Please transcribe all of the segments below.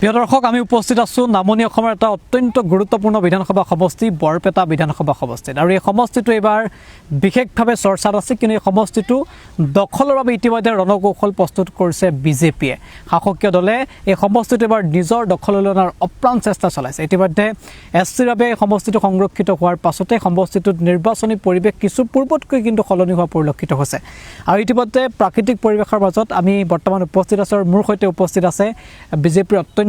প্ৰিয় দৰ্শক আমি উপস্থিত আছোঁ নামনি অসমৰ এটা অত্যন্ত গুৰুত্বপূৰ্ণ বিধানসভা সমষ্টি বৰপেটা বিধানসভা সমষ্টিত আৰু এই সমষ্টিটো এইবাৰ বিশেষভাৱে চৰ্চাত আছে কিন্তু এই সমষ্টিটো দখলৰ বাবে ইতিমধ্যে ৰণকৌশল প্ৰস্তুত কৰিছে বিজেপিয়ে শাসকীয় দলে এই সমষ্টিটো এবাৰ নিজৰ দখললৈ অনাৰ অপ্ৰাণ চেষ্টা চলাইছে ইতিমধ্যে এছচিৰ বাবে এই সমষ্টিটো সংৰক্ষিত হোৱাৰ পাছতে সমষ্টিটোত নিৰ্বাচনী পৰিৱেশ কিছু পূৰ্বতকৈ কিন্তু সলনি হোৱা পৰিলক্ষিত হৈছে আৰু ইতিমধ্যে প্ৰাকৃতিক পৰিৱেশৰ মাজত আমি বৰ্তমান উপস্থিত আছোঁ মোৰ সৈতে উপস্থিত আছে বিজেপিৰ অত্যন্ত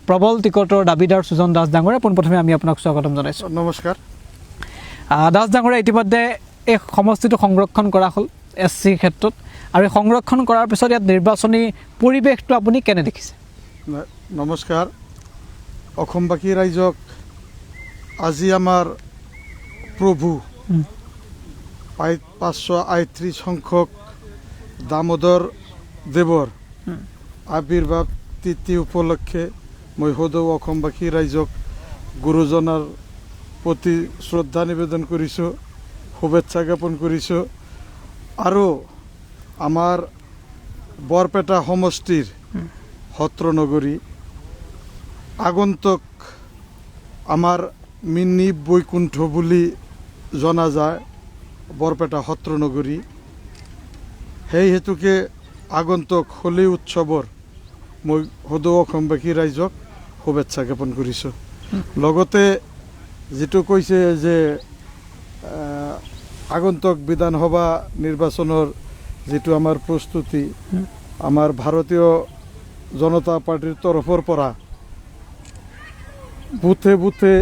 প্ৰবল টিকটৰ দাবিদাৰ সুজন দাস ডাঙৰে পোনপ্ৰথমে আমি আপোনাক স্বাগতম জনাইছোঁ নমস্কাৰ দাস ডাঙৰে ইতিমধ্যে এই সমষ্টিটো সংৰক্ষণ কৰা হ'ল এছচি ক্ষেত্ৰত আৰু এই সংৰক্ষণ কৰাৰ পিছত ইয়াত নিৰ্বাচনী পৰিৱেশটো আপুনি কেনে দেখিছে নমস্কাৰ অসমবাসী ৰাইজক আজি আমাৰ প্ৰভু 538 সংখ্যক দামোদৰ দেৱৰ আবিৰ্ভাৱ তিথি উপলক্ষে মই সদৌ অসমবাসী ৰাইজক গুৰুজনাৰ প্ৰতি শ্ৰদ্ধা নিবেদন কৰিছোঁ শুভেচ্ছা জ্ঞাপন কৰিছোঁ আৰু আমাৰ বৰপেটা সমষ্টিৰ সত্ৰ নগৰী আগন্তুক আমাৰ মিনি বৈকুণ্ঠ বুলি জনা যায় বৰপেটা সত্ৰ নগৰী সেই হেতুকে আগন্তুক হোলী উৎসৱৰ মই সদৌ অসমবাসী ৰাইজক শুভেচ্ছা জ্ঞাপন কৰিছোঁ লগতে যিটো কৈছে যে আগন্তুক বিধানসভা নিৰ্বাচনৰ যিটো আমাৰ প্ৰস্তুতি আমাৰ ভাৰতীয় জনতা পাৰ্টিৰ তৰফৰ পৰা বুথে বুথে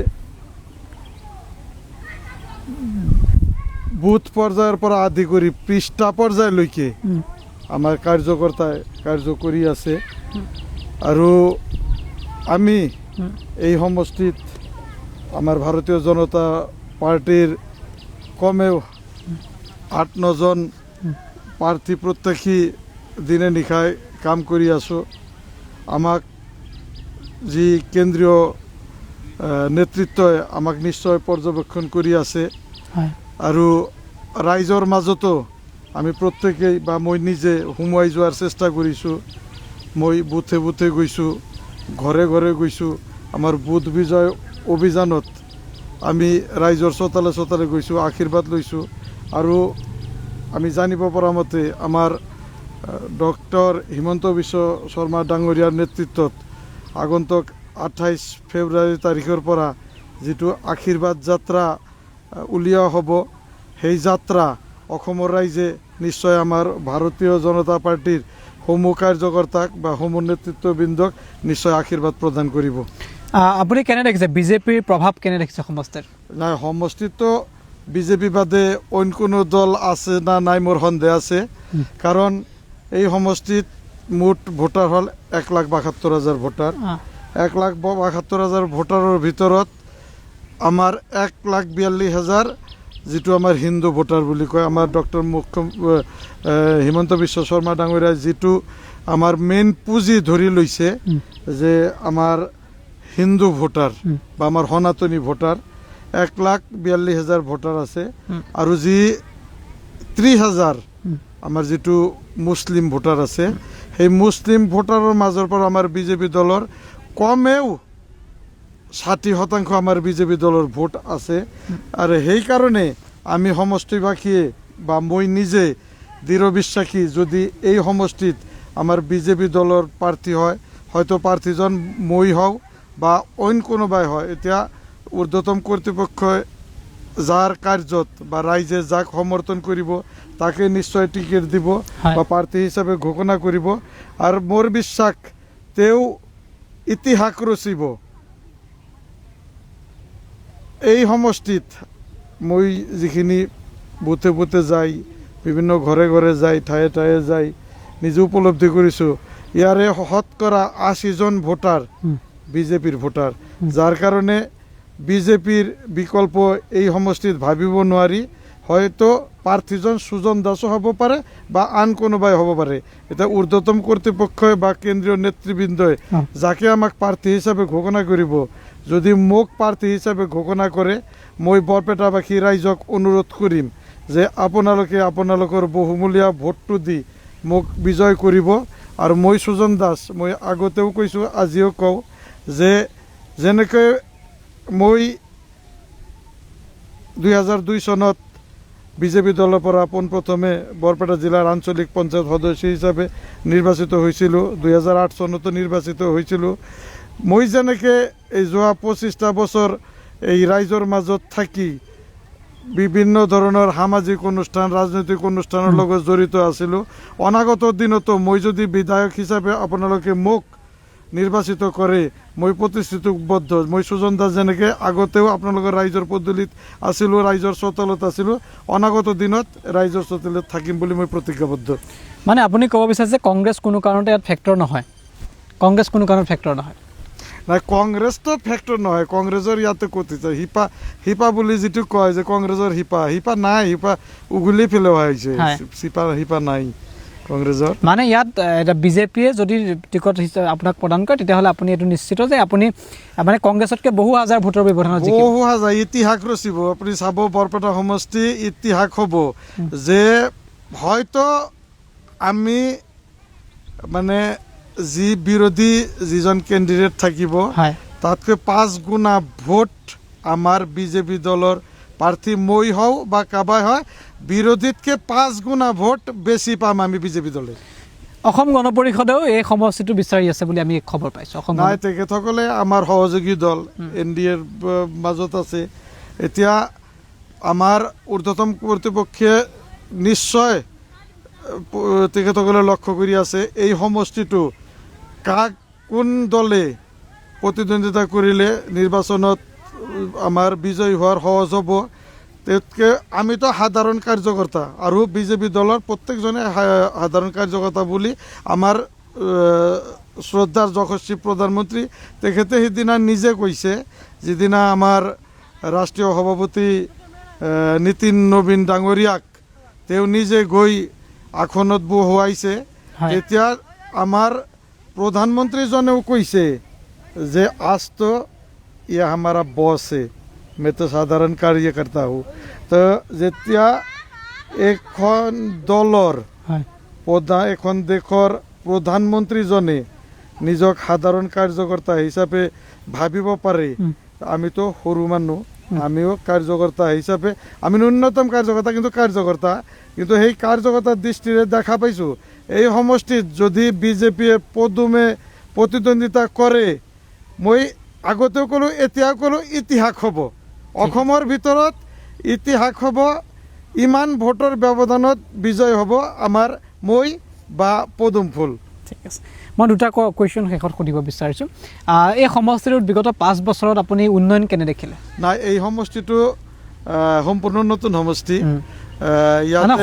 বুথ পৰ্যায়ৰ পৰা আদি কৰি পৃষ্ঠা পৰ্যায়লৈকে আমাৰ কাৰ্যকৰ্তাই কাৰ্য কৰি আছে আৰু আমি এই সমষ্টিত আমাৰ ভাৰতীয় জনতা পাৰ্টিৰ কমেও 8-9জন প্ৰাৰ্থী প্ৰত্যাশী দিনে নিশাই কাম কৰি আছোঁ আমাক যি কেন্দ্ৰীয় নেতৃত্বই আমাক নিশ্চয় পৰ্যবেক্ষণ কৰি আছে আৰু ৰাইজৰ মাজতো আমি প্ৰত্যেকেই বা মই নিজে সোমোৱাই যোৱাৰ চেষ্টা কৰিছোঁ মই বুথে বুথে গৈছোঁ ঘৰে ঘৰে গৈছোঁ আমাৰ বুথ বিজয় অভিযানত আমি ৰাইজৰ চোতালে চোতালে গৈছোঁ আশীৰ্বাদ লৈছোঁ আৰু আমি জানিব পৰা মতে আমাৰ ডক্টৰ হিমন্ত বিশ্ব শৰ্মা ডাঙৰীয়াৰ নেতৃত্বত আগন্তুক 28 ফেব্ৰুৱাৰী তাৰিখৰ পৰা যিটো আশীৰ্বাদ যাত্ৰা উলিওৱা হ'ব সেই যাত্ৰা অসমৰ ৰাইজে নিশ্চয় আমাৰ ভাৰতীয় জনতা পাৰ্টিৰ সমূহ কাৰ্যকৰ্তাক বা সমূহ নেতৃত্ববৃন্দক নিশ্চয় আশীৰ্বাদ প্ৰদান কৰিব আপুনি কেনে দেখিছে বিজেপিৰ প্ৰভাৱ কেনে দেখিছে সমষ্টিৰ নাই সমষ্টিতো বিজেপি বাদে অইন কোনো দল আছে না নাই মোৰ সন্দেহ আছে কাৰণ এই সমষ্টিত মুঠ ভোটাৰ হ'ল 1,72,000 ভোটাৰ 1,72,000 ভোটাৰৰ ভিতৰত আমাৰ 1,42,000 যিটো আমাৰ হিন্দু ভোটাৰ বুলি কয় আমাৰ ডক্টৰ হিমন্ত বিশ্ব শৰ্মা ডাঙৰীয়াই যিটো আমাৰ মেইন পুঁজি ধৰি লৈছে যে আমাৰ হিন্দু ভোটাৰ বা আমাৰ সনাতনী ভোটাৰ 1,42,000 ভোটাৰ আছে আৰু যি 30,000 আমাৰ যিটো মুছলিম ভোটাৰ আছে সেই মুছলিম ভোটাৰৰ মাজৰ পৰা আমাৰ বিজেপি দলৰ কমেও 60% আমাৰ বিজেপি দলৰ ভোট আছে আৰু সেইকাৰণে আমি সমষ্টিবাসীয়ে বা মই নিজে দৃঢ় বিশ্বাসী যদি এই সমষ্টিত আমাৰ বিজেপি দলৰ প্ৰাৰ্থী হয় হয়তো প্ৰাৰ্থীজন মই হওঁ বা অইন কোনোবাই হয় এতিয়া ঊৰ্ধ্বতম কৰ্তৃপক্ষই যাৰ কাৰ্যত বা ৰাইজে যাক সমৰ্থন কৰিব তাকে নিশ্চয় টিকেট দিব বা প্ৰাৰ্থী হিচাপে ঘোষণা কৰিব আৰু মোৰ বিশ্বাস তেওঁ ইতিহাস ৰচিব এই সমষ্টিত মই যিখিনি বুথে বুথে যাই বিভিন্ন ঘৰে ঘৰে যাই ঠায়ে ঠায়ে যাই নিজে উপলব্ধি কৰিছোঁ ইয়াৰে শতকৰা 80জন ভোটাৰ বিজেপিৰ ভোটাৰ যাৰ কাৰণে বিজেপিৰ বিকল্প এই সমষ্টিত ভাবিব নোৱাৰি হয়তো প্ৰাৰ্থীজন সুজন দাসো হ'ব পাৰে বা আন কোনোবাই হ'ব পাৰে এতিয়া ঊৰ্ধ্বতম কৰ্তৃপক্ষই বা কেন্দ্ৰীয় নেতৃবৃন্দই যাকে আমাক প্ৰাৰ্থী হিচাপে ঘোষণা কৰিব যদি মোক প্ৰাৰ্থী হিচাপে ঘোষণা কৰে মই বৰপেটাবাসী ৰাইজক অনুৰোধ কৰিম যে আপোনালোকে আপোনালোকৰ বহুমূলীয়া ভোটটো দি মোক বিজয় কৰিব আৰু মই সুজন দাস মই আগতেও কৈছোঁ আজিও কওঁ যে যেনেকৈ মই 2002 চনত বিজেপি দলৰ পৰা পোনপ্ৰথমে বৰপেটা জিলাৰ আঞ্চলিক পঞ্চায়ত সদস্য হিচাপে নিৰ্বাচিত হৈছিলোঁ 2008 চনতো নিৰ্বাচিত হৈছিলোঁ মই যেনেকৈ এই যোৱা 25টা বছৰ এই ৰাইজৰ মাজত থাকি বিভিন্ন ধৰণৰ সামাজিক অনুষ্ঠান ৰাজনৈতিক অনুষ্ঠানৰ লগত জড়িত আছিলোঁ অনাগত দিনতো মই যদি বিধায়ক হিচাপে আপোনালোকে মোক নিৰ্বাচিত কৰে মই প্ৰতিশ্ৰুতিবদ্ধ মই সুজন দাস যেনেকৈ আগতেও আপোনালোকৰ ৰাইজৰ পদূলিত আছিলোঁ ৰাইজৰ চোতালত আছিলোঁ অনাগত দিনত ৰাইজৰ চোতালত থাকিম বুলি মই প্ৰতিজ্ঞাবদ্ধ মানে আপুনি ক'ব বিচাৰিছে যে কংগ্ৰেছ কোনো কাৰণতে ইয়াত ফেক্টৰ নহয় কংগ্ৰেছ কোনো কাৰণত ফেক্টৰ নহয় নাই কংগ্ৰেছটো ফেক্টৰ নহয় কংগ্ৰেছৰ ইয়াতে কথিত শিপা বুলি যিটো কয় যে কংগ্ৰেছৰ শিপা নাই শিপা উগুলি পেলোৱা হৈছে শিপা নাই কংগ্ৰেছৰ মানে ইয়াত বিজেপিয়ে যদি টিকট আপোনাক প্ৰদান কৰে তেতিয়াহ'লে আপুনি এইটো নিশ্চিত যে আপুনি মানে কংগ্ৰেছতকৈ বহু হাজাৰ ভোটৰ ব্যৱধানত জিকিব বহু হাজাৰ ইতিহাস ৰচিব আপুনি চাব বৰপেটা সমষ্টি ইতিহাস হ'ব যে হয়তো আমি মানে যি বিৰোধী যিজন কেণ্ডিডেট থাকিব তাতকৈ 5 গুণা ভোট আমাৰ বিজেপি দলৰ প্ৰাৰ্থী মই হওঁ বা কাবাই হয় বিৰোধীতকৈ 5 গুণা ভোট বেছি পাম আমি বিজেপি দলে অসম গণ পৰিষদেও এই সমষ্টিটো বিচাৰি আছে বুলি আমি খবৰ পাইছোঁ অসম নাই তেখেতসকলে আমাৰ সহযোগী দল NDA ৰ মাজত আছে এতিয়া আমাৰ ঊৰ্ধ্বতম কৰ্তৃপক্ষে নিশ্চয় তেখেতসকলে লক্ষ্য কৰি আছে এই সমষ্টিটো কাক কোন দলে প্ৰতিদ্বন্দ্বিতা কৰিলে নিৰ্বাচনত আমাৰ বিজয়ী হোৱাৰ সহজ হ'ব তেতকৈ আমিতো সাধাৰণ কাৰ্যকৰ্তা আৰু বিজেপি দলৰ প্ৰত্যেকজনে সাধাৰণ কাৰ্যকৰ্তা বুলি আমাৰ শ্ৰদ্ধাৰ যশস্বী প্ৰধানমন্ত্ৰী তেখেতে সিদিনা নিজে কৈছে যিদিনা আমাৰ ৰাষ্ট্ৰীয় সভাপতি নীতিন নবীন ডাঙৰীয়াক তেওঁ নিজে গৈ আসনত বহুৱাইছে তেতিয়া আমাৰ প্ৰধানমন্ত্ৰীজনেও কৈছে যে आज तो ये हमारा बॉस है मैं तो साधारण कार्यकर्ता हूँ तो যেতিয়া এখন দলৰ এখন দেশৰ প্ৰধানমন্ত্ৰীজনে নিজক সাধাৰণ কাৰ্যকৰ্তা হিচাপে ভাবিব পাৰে আমিতো সৰু মানুহ আমিও কাৰ্যকৰ্তা হিচাপে আমি ন্যূনতম কাৰ্যকৰ্তা কিন্তু সেই কাৰ্যকৰ্তাৰ দৃষ্টিৰে দেখা পাইছোঁ এই সমষ্টিত যদি বিজেপিয়ে পদুমে প্ৰতিদ্বন্দ্বিতা কৰে মই আগতেও ক'লোঁ এতিয়াও ক'লোঁ ইতিহাস হ'ব অসমৰ ভিতৰত ইতিহাস হ'ব ইমান ভোটৰ ব্যৱধানত বিজয় হ'ব আমাৰ মই বা পদুম ফুল ঠিক আছে মই দুটা কুৱেশ্যন শেষত সুধিব বিচাৰিছোঁ এই সমষ্টিটোত বিগত 5 বছৰত আপুনি উন্নয়ন কেনে দেখিলে নাই এই সমষ্টিটো সম্পূৰ্ণ নতুন সমষ্টি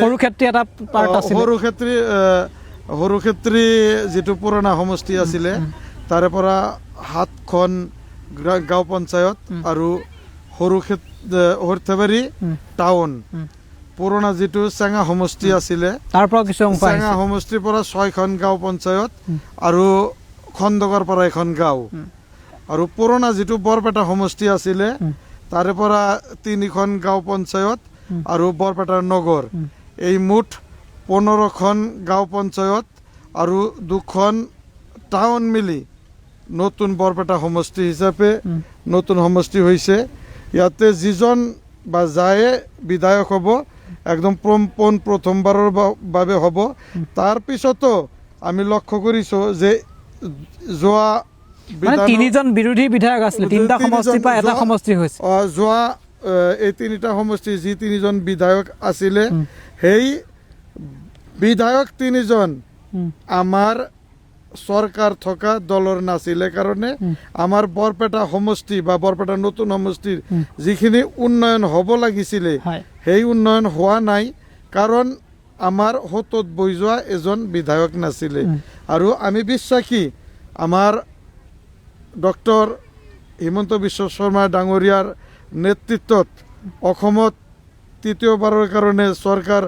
সৰুক্ষেত্ৰী এটা পাৰ্ট আছে সৰুক্ষেত্ৰী যিটো পুৰণা সমষ্টি আছিলে তাৰে পৰা 7খন গাঁও পঞ্চায়ত আৰু সৰ্থেবাৰী টাউন পুৰণা যিটো চেঙা সমষ্টি আছিলে তাৰ পৰা কিছু চেঙা সমষ্টিৰ পৰা 6খন গাঁও পঞ্চায়ত আৰু খণ্ডকৰ পৰা এখন গাঁও আৰু পুৰণা যিটো বৰপেটা সমষ্টি আছিলে তাৰে পৰা 3খন গাঁও পঞ্চায়ত আৰু বৰপেটাৰ নগৰ এই মুঠ 15খন গাঁও পঞ্চায়ত আৰু 2খন টাউন মিলি নতুন বৰপেটা সমষ্টি হিচাপে নতুন সমষ্টি হৈছে ইয়াতে যিজন বা যায় বিধায়ক হ'ব একদম প্ৰথমবাৰৰ বাবে হ'ব তাৰ পিছতো আমি লক্ষ্য কৰিছোঁ যে যোৱা তিনিজন বিৰোধী বিধায়ক আছিলে তিনিটা সমষ্টিৰ পৰা এটা সমষ্টি হৈছে যোৱা এই তিনিটা সমষ্টি যি 3জন বিধায়ক আছিলে সেই বিধায়ক 3জন আমাৰ চৰকাৰ থকা দলৰ নাছিলে কাৰণে আমাৰ বৰপেটা সমষ্টি বা বৰপেটা নতুন সমষ্টিৰ যিখিনি উন্নয়ন হ'ব লাগিছিলে সেই উন্নয়ন হোৱা নাই কাৰণ আমাৰ হতত বৈ যোৱা এজন বিধায়ক নাছিলে আৰু আমি বিশ্বাসী আমাৰ ডক্টৰ হিমন্ত বিশ্ব শৰ্মা ডাঙৰীয়াৰ নেতৃত্বত অসমত তৃতীয়বাৰৰ কাৰণে চৰকাৰ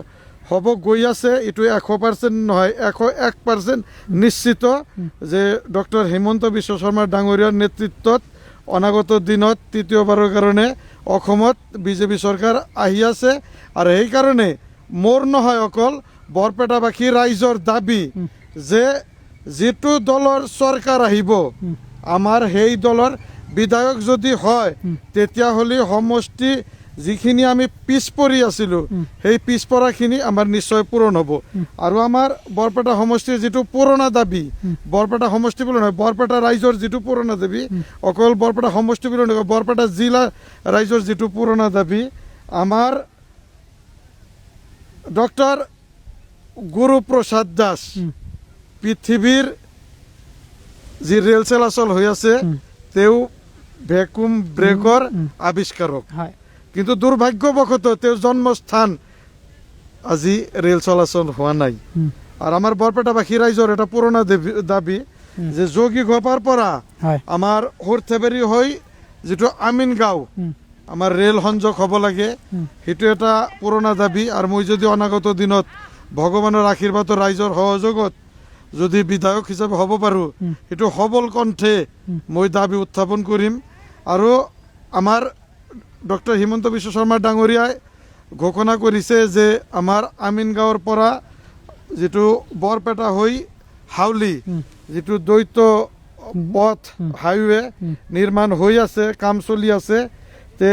হ'ব গৈ আছে এইটো 100% নহয় 101% নিশ্চিত যে ডক্টৰ হিমন্ত বিশ্ব শৰ্মা ডাঙৰীয়াৰ নেতৃত্বত অনাগত দিনত তৃতীয়বাৰৰ কাৰণে অসমত বিজেপি চৰকাৰ আহি আছে আৰু সেইকাৰণে মোৰ নহয় অকল বৰপেটাবাসী ৰাইজৰ দাবী যে যিটো দলৰ চৰকাৰ আহিব আমাৰ সেই দলৰ বিধায়ক যদি হয় তেতিয়াহ'লে সমষ্টি যিখিনি আমি পিছ পৰি আছিলোঁ সেই পিছপৰাখিনি আমাৰ নিশ্চয় পূৰণ হ'ব আৰু আমাৰ বৰপেটা সমষ্টিৰ যিটো পুৰণা দাবী বৰপেটা সমষ্টি বুলি নহয় বৰপেটা ৰাইজৰ যিটো পুৰণা দাবী অকল বৰপেটা সমষ্টি বুলি নহয় বৰপেটা জিলা ৰাইজৰ যিটো পুৰণা দাবী আমাৰ ডক্টৰ গুৰুপ্ৰসাদ দাস পৃথিৱীৰ যি ৰেল চলাচল হৈ আছে তেওঁ ভেকুম ব্ৰেকৰ আৱিষ্কাৰক হয় কিন্তু দুৰ্ভাগ্যবশতঃ তেওঁৰ জন্মস্থান আজি ৰেল চলাচল হোৱা নাই আৰু আমাৰ বৰপেটাবাসী ৰাইজৰ এটা পুৰণা দাবী যে যোগী ঘোপাৰ পৰা হয় আমাৰ সৰ্থেবাৰী হৈ যিটো আমিনগাঁও আমাৰ ৰেল সংযোগ হ'ব লাগে সেইটো এটা পুৰণা দাবী আৰু মই যদি অনাগত দিনত ভগৱানৰ আশীৰ্বাদৰ ৰাইজৰ সহযোগত যদি বিধায়ক হিচাপে হ'ব পাৰোঁ সেইটো সবল কণ্ঠে মই দাবী উত্থাপন কৰিম আৰু আমাৰ ডক্টৰ হিমন্ত বিশ্ব শৰ্মা ডাঙৰীয়াই ঘোষণা কৰিছে যে আমাৰ আমিনগাঁৱৰ পৰা যিটো বৰপেটা হৈ হাউলি যিটো দ্বৈত পথ হাইৱে নিৰ্মাণ হৈ আছে কাম চলি আছে তে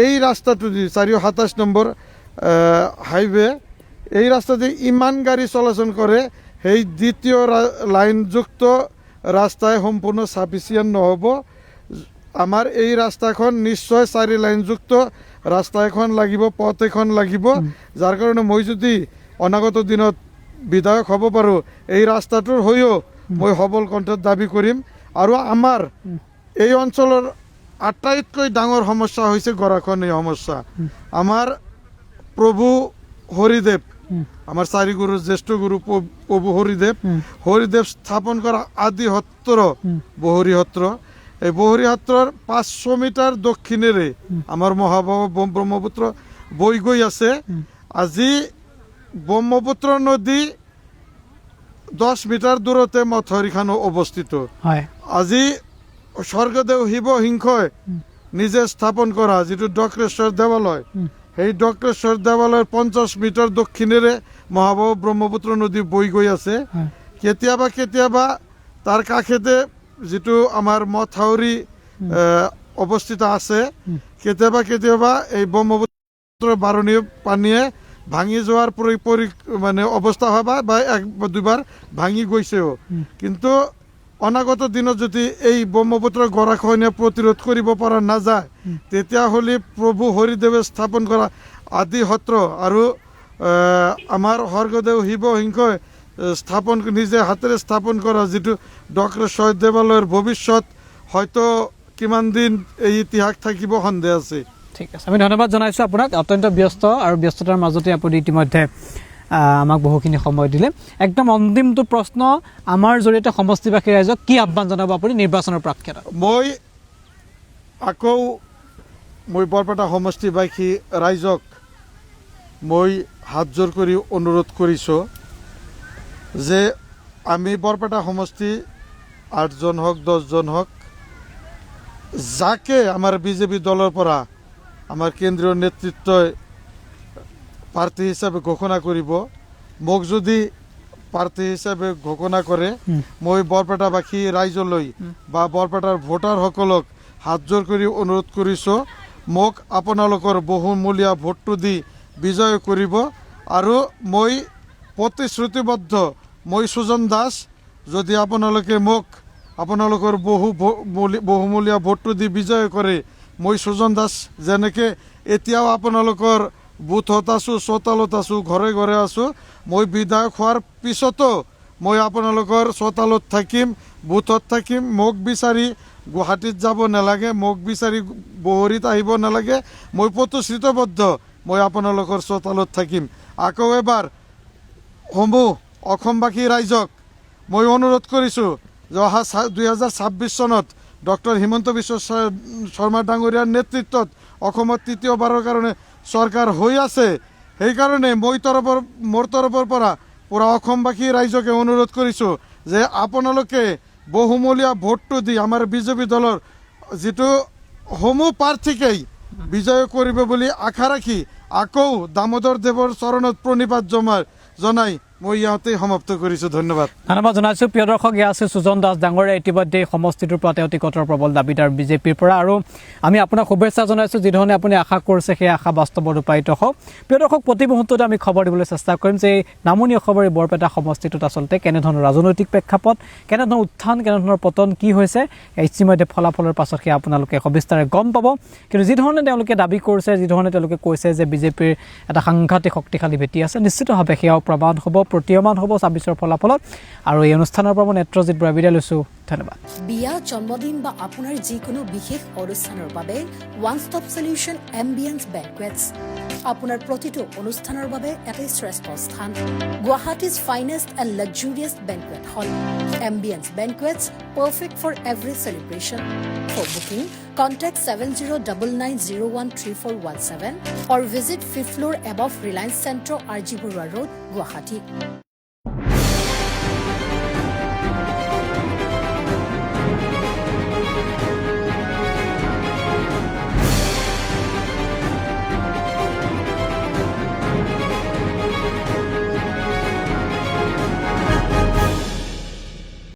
এই ৰাস্তাটো 427 নম্বৰ হাইৱে এই ৰাস্তাতে ইমান গাড়ী চলাচল কৰে সেই দ্বিতীয় লাইনযুক্ত ৰাস্তাই সম্পূৰ্ণ চাফিচিয়েণ্ট নহ'ব আমাৰ এই ৰাস্তাখন নিশ্চয় 4 লাইনযুক্ত ৰাস্তা এখন লাগিব পথ এখন লাগিব যাৰ কাৰণে মই যদি অনাগত দিনত বিধায়ক হ'ব পাৰোঁ এই ৰাস্তাটোৰ হৈও মই সবল কণ্ঠত দাবী কৰিম আৰু আমাৰ এই অঞ্চলৰ আটাইতকৈ ডাঙৰ সমস্যা হৈছে গৰাখহনীয়া সমস্যা আমাৰ প্ৰভু হৰিদেৱ আমাৰ 4 গুৰুৰ জ্যেষ্ঠ গুৰু প্ৰভু হৰিদেৱ স্থাপন কৰা আদি সত্ৰ বহৰী সত্ৰ এই বহৰী সত্ৰৰ 500 মিটাৰ দক্ষিণেৰে আমাৰ মহাবাহু ব্ৰহ্মপুত্ৰ বৈ গৈ আছে আজি ব্ৰহ্মপুত্ৰ নদী 10 মিটাৰ দূৰতে মথাউৰিখন অৱস্থিত হয় আজি স্বৰ্গদেউ শিৱসিংহই নিজে স্থাপন কৰা যিটো ডক্ৰেশ্বৰ দেৱালয় সেই ডক্ৰেশ্বৰ দেৱালয়ৰ 50 মিটাৰ দক্ষিণেৰে মহাবাহু ব্ৰহ্মপুত্ৰ নদী বৈ গৈ আছে কেতিয়াবা তাৰ কাষেতে যিটো আমাৰ মথাউৰি অৱস্থিত আছে কেতিয়াবা এই ব্ৰহ্মপুত্ৰ বাৰণী পানীয়ে ভাঙি যোৱাৰ মানে অৱস্থা হয় বা 1 বা 2 বাৰ ভাঙি গৈছেও কিন্তু অনাগত দিনত যদি এই ব্ৰহ্মপুত্ৰৰ গৰাখহনীয়া প্ৰতিৰোধ কৰিব পৰা নাযায় তেতিয়াহ'লে প্ৰভু হৰিদেৱে স্থাপন কৰা আদি সত্ৰ আৰু আমাৰ স্বৰ্গদেউ শিৱসিংহই নিজে হাতেৰে স্থাপন কৰা যিটো ডক্ৰেশ্বৰ দেৱালয়ৰ ভৱিষ্যত হয়তো কিমান দিন এই ইতিহাস থাকিব সন্দেহ আছে ঠিক আছে আমি ধন্যবাদ জনাইছোঁ আপোনাক অত্যন্ত ব্যস্ত আৰু ব্যস্ততাৰ মাজতে আপুনি ইতিমধ্যে আমাক বহুখিনি সময় দিলে একদম অন্তিমটো প্ৰশ্ন আমাৰ জৰিয়তে সমষ্টিবাসী ৰাইজক কি আহ্বান জনাব আপুনি নিৰ্বাচনৰ প্ৰাক্ষণত মই বৰপেটা সমষ্টিবাসী ৰাইজক মই হাত জোৰ কৰি অনুৰোধ কৰিছোঁ যে আমি বৰপেটা সমষ্টি 8 জন হওক 10 জন হওক যাকে আমাৰ বিজেপি দলৰ পৰা আমাৰ কেন্দ্ৰীয় নেতৃত্বই প্ৰাৰ্থী হিচাপে ঘোষণা কৰিব মোক যদি প্ৰাৰ্থী হিচাপে ঘোষণা কৰে মই বৰপেটাবাসী ৰাইজলৈ বা বৰপেটাৰ ভোটাৰসকলক হাত জোৰ কৰি অনুৰোধ কৰিছোঁ মোক আপোনালোকৰ বহুমূলীয়া ভোটটো দি বিজয় কৰিব আৰু মই প্ৰতিশ্ৰুতিবদ্ধ মই সুজন দাস যদি আপোনালোকে মোক আপোনালোকৰ বহুমূলীয়া ভোটটো দি বিজয় কৰে মই সুজন দাস যেনেকৈ এতিয়াও আপোনালোকৰ বুথত আছোঁ চোতালত আছোঁ ঘৰে ঘৰে আছোঁ মই বিধায়ক হোৱাৰ পিছতো মই আপোনালোকৰ চোতালত থাকিম বুথত থাকিম মোক বিচাৰি গুৱাহাটীত যাব নালাগে মোক বিচাৰি বহৰীত আহিব নালাগে মই প্ৰতিশ্ৰুতিবদ্ধ মই আপোনালোকৰ চোতালত থাকিম আকৌ এবাৰ অসমবাসী ৰাইজক মই অনুৰোধ কৰিছোঁ যে অহা 2026 চনত ডক্টৰ হিমন্ত বিশ্ব শৰ্মা ডাঙৰীয়াৰ নেতৃত্বত অসমত তৃতীয়বাৰৰ কাৰণে চৰকাৰ হৈ আছে সেইকাৰণে মোৰ তৰফৰ পৰা পুৰা অসমবাসী ৰাইজকে অনুৰোধ কৰিছোঁ যে আপোনালোকে বহুমূলীয়া ভোটটো দি আমাৰ বিজেপি দলৰ যিটো সমূহ প্ৰাৰ্থীকেই বিজয় কৰিব বুলি আশা ৰাখি আকৌ দামোদৰ দেৱৰ চৰণত প্ৰণিপাত জনাই মই ইয়াতেই সমাপ্ত কৰিছোঁ। ধন্যবাদ। ধন্যবাদ জনাইছোঁ। প্ৰিয় দৰ্শক, এয়া আছে সুজন দাস ডাঙৰীয়া, ইতিমধ্যে সমষ্টিটোৰ পৰা তেওঁ টিকটৰ প্ৰবল দাবীদাৰ বিজেপিৰ পৰা, আৰু আমি আপোনাক শুভেচ্ছা জনাইছোঁ। যিধৰণে আপুনি আশা কৰিছে সেই আশা বাস্তৱত ৰূপায়িত হওক। প্ৰিয় দৰ্শক, প্ৰতি মুহূৰ্ততে আমি খবৰ দিবলৈ চেষ্টা কৰিম যে এই নামনি অসমৰ এই বৰপেটা সমষ্টিটোত আচলতে কেনেধৰণৰ ৰাজনৈতিক প্ৰেক্ষাপট, কেনেধৰণৰ উত্থান, কেনেধৰণৰ পতন, কি হৈছে ইতিমধ্যে ফলাফলৰ পাছত সেয়া আপোনালোকে সবিস্তাৰে গম পাব। কিন্তু যিধৰণে তেওঁলোকে দাবী কৰিছে, যিধৰণে তেওঁলোকে কৈছে যে বিজেপিৰ এটা সাংঘাতিক শক্তিশালী ভেটি আছে, নিশ্চিতভাৱে সেয়াও প্ৰমাণ হ'ব, প্ৰতীয়মান হ'ব ২৬ৰ ফলাফলত। আৰু এই অনুষ্ঠানৰ পৰা মই নেত্ৰজিৎ বৰা বিদায় লৈছোঁ। ধন্যবাদ। বিয়া, জন্মদিন বা আপোনাৰ যিকোনো বিশেষ অনুষ্ঠানৰ বাবে one stop solution Ambience banquets. আপোনাৰ প্ৰতিটো অনুষ্ঠানৰ বাবে এটাই শ্ৰেষ্ঠ স্থান, Guwahati's finest and luxurious banquet hall. Ambience banquets, perfect for every celebration. For booking, contact 7099013417 or visit 5th floor above Reliance Centro, RG Burwa Road, Guwahati.